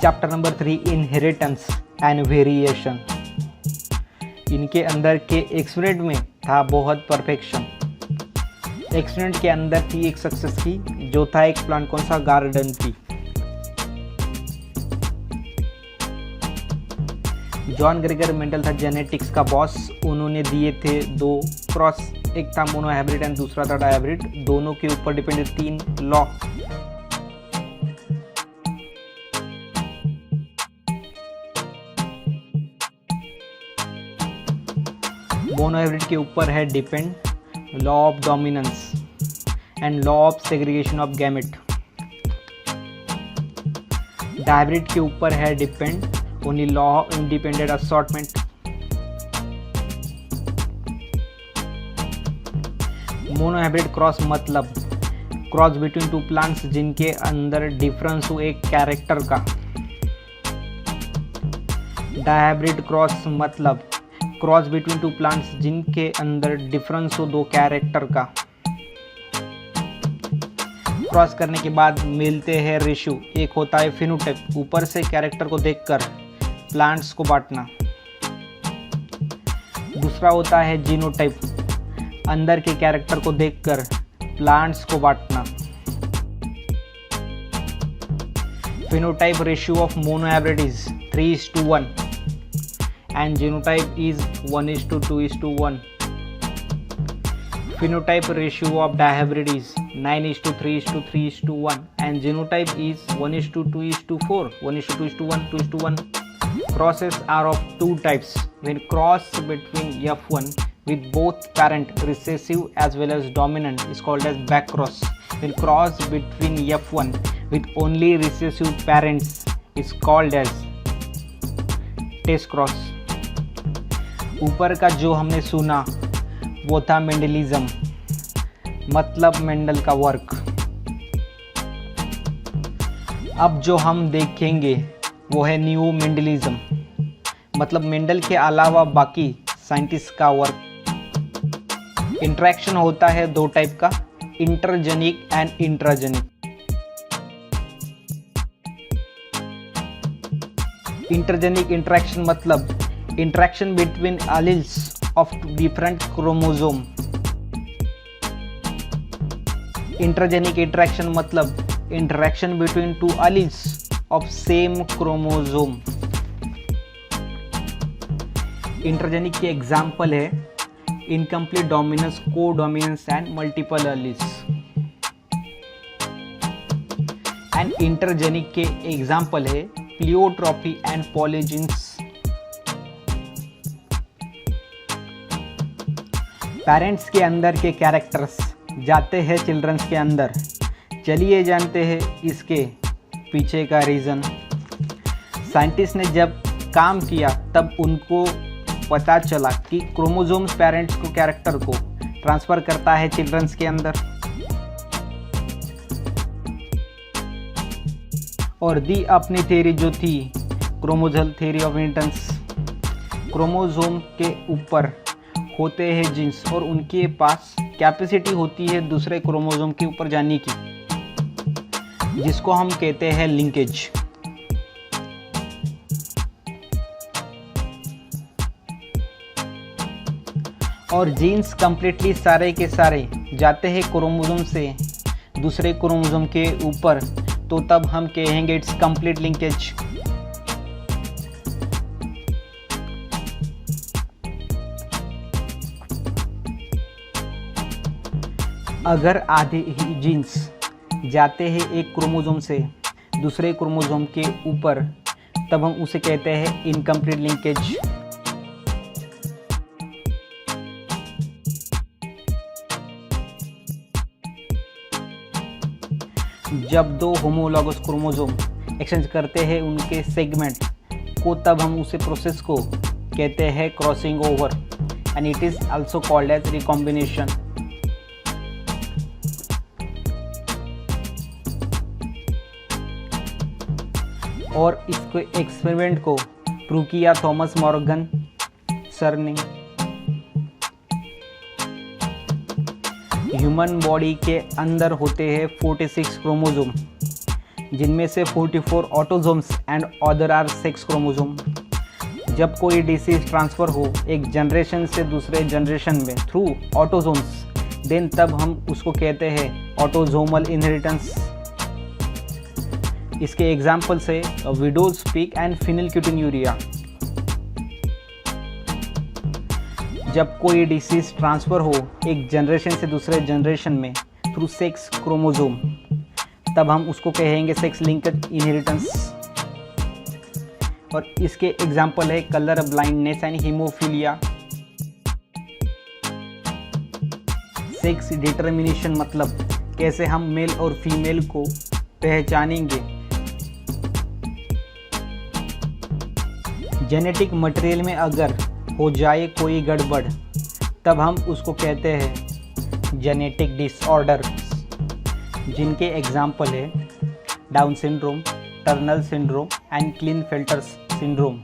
Chapter number 3 inheritance and variation. इनके अंदर के एक्सपेरिमेंट में था बहुत परफेक्शन। एक्सपेरिमेंट के अंदर थी एक सक्सेस की, जो था एक प्लांट, कौन सा, गार्डन की। जॉन ग्रेगर मेंडल था जेनेटिक्स का बॉस। उन्होंने दिए थे 2 क्रॉस, एक था मोनोहाइब्रिड एंड दूसरा था डायहाइब्रिड। दोनों के ऊपर डिपेंडेड 3 लॉ। मोनोहाइब्रिड के ऊपर है depend law of dominance and law of segregation of gamete. Dihybrid के ऊपर है depend only law of independent assortment. Monohybrid cross मतलब क्रॉस बिटवीन 2 प्लांट्स जिनके अंदर डिफरेंस हो एक कैरेक्टर का। डायहाइब्रिड क्रॉस मतलब क्रॉस बिटवीन 2 प्लांट्स जिनके अंदर डिफरेंस हो 2 कैरेक्टर का। क्रॉस करने के बाद मिलते हैं रेशियो। एक होता है फिनोटाइप, ऊपर से कैरेक्टर को देखकर प्लांट्स को बांटना। दूसरा होता है जीनोटाइप, अंदर के कैरेक्टर को देखकर प्लांट्स को बांटना। Phenotype ratio of monohybrid is 3:1 and genotype is 1:2:1. Phenotype ratio of dihybrid is 9:3:3:1 and genotype is 1:2:4, 1:2:1, 2:1. Crosses are of 2 types. When cross between F1 with both parent recessive as well as dominant is called as back cross. When cross between F1 with only recessive parents is called as test cross. ऊपर का जो हमने सुना वो था Mendelism, मतलब Mendel का work. अब जो हम देखेंगे वो है न्यू मेंडलिज्म, मतलब मेंडल के अलावा बाकी साइंटिस्ट का वर्क। इंटरेक्शन होता है 2 टाइप का, intergenic and intragenic. Intergenic interaction मतलब interaction between alleles of different chromosome. Intergenic interaction मतलब interaction between 2 alleles of same chromosome. Intergenic के example है incomplete dominance, co-dominance and multiple alleles. And intergenic के example है pleiotropy and polygenes. Parents के अंदर के characters जाते हैं चिल्ड्रंस के अंदर। चलिए जानते हैं इसके पीछे का रीज़न। साइंटिस्ट ने जब काम किया तब उनको पता चला कि क्रोमोसोम्स पेरेंट्स को कैरेक्टर को ट्रांसफ़र करता है चिल्ड्रंस के अंदर। और दी अपनी थ्योरी जो थी chromosomal theory of inheritance. Chromosome के ऊपर होते हैं जीन्स और उनके पास कैपेसिटी होती है दूसरे क्रोमोसोम के ऊपर जाने की, जिसको हम कहते हैं लिंकेज। और जीन्स कंप्लीटली सारे के सारे जाते हैं क्रोमोसोम से दूसरे क्रोमोसोम के ऊपर, तो तब हम कहेंगे इट्स कंप्लीट लिंकेज। अगर आधे ही जीन्स जाते हैं एक क्रोमोसोम से दूसरे क्रोमोसोम के ऊपर, तब हम उसे कहते हैं इनकम्प्लीट लिंकेज। जब 2 होमोलॉगस क्रोमोसोम एक्सचेंज करते हैं उनके सेगमेंट को, तब हम उसे प्रोसेस को कहते हैं crossing over and it is also called as recombination. और इसको एक्सपेरिमेंट को प्रूव किया थॉमस मॉर्गन सर ने। ह्यूमन बॉडी के अंदर होते हैं 46 क्रोमोसोम, जिनमें से 44 autosomes and other are sex chromosome. जब कोई डिसीज ट्रांसफ़र हो एक जनरेशन से दूसरे जनरेशन में थ्रू ऑटोजोम्स, देन तब हम उसको कहते हैं ऑटोजोमल इनहेरिटेंस। इसके एग्जाम्पल्स है विडोज पीक एंड फिनिलक्यूटिन्यूरिया। जब कोई डिसीज ट्रांसफ़र हो एक जनरेशन से दूसरे जनरेशन में थ्रू सेक्स क्रोमोसोम, तब हम उसको कहेंगे सेक्स लिंक्ड इनहेरिटेंस। और इसके एग्जाम्पल है colour blindness and haemophilia. Sex determination मतलब कैसे हम मेल और फीमेल को पहचानेंगे। जेनेटिक मटेरियल में अगर हो जाए कोई गड़बड़, तब हम उसको कहते हैं जेनेटिक डिसऑर्डर, जिनके एग्जाम्पल है Down syndrome, Turner syndrome and Klinefelter syndrome.